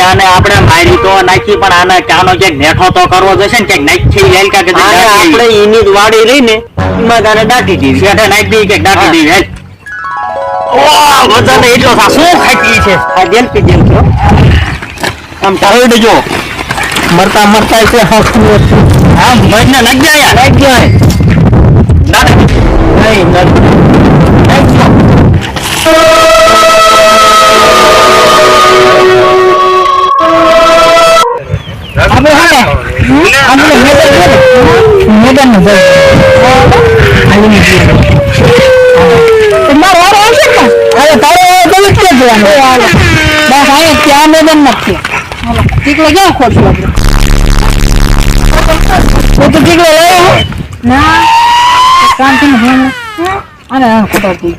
આને આપણે મારી તો નાખી પણ આને કાનો ક્યાંક નેઠો તો કરવો જોઈશે ને ક્યાંક નાખી લેલ કા કે આપણે ઈની જ વાડી રહી ને એમાં તારે દાટી દી શેઠે નાખી દી કે દાટી દી હેલ ઓ વજન એટલો થા શું ખાટી છે આ દેલ પી દેલ છો આમ તારો દેજો મરતા મરતા છે હા મજને નાખ દે યાર નાખ દે દાટી નહીં મેદાન માં તમારો વારો આવશે ને અરે તારો ગમે કે જવાનું બસ અહીંયા ત્યાં મેદાન નથી ટીકલો ક્યાં ખોટું આપણે તો ટીકલો લઈ ના કામ થી ભણ અને ખોટાતી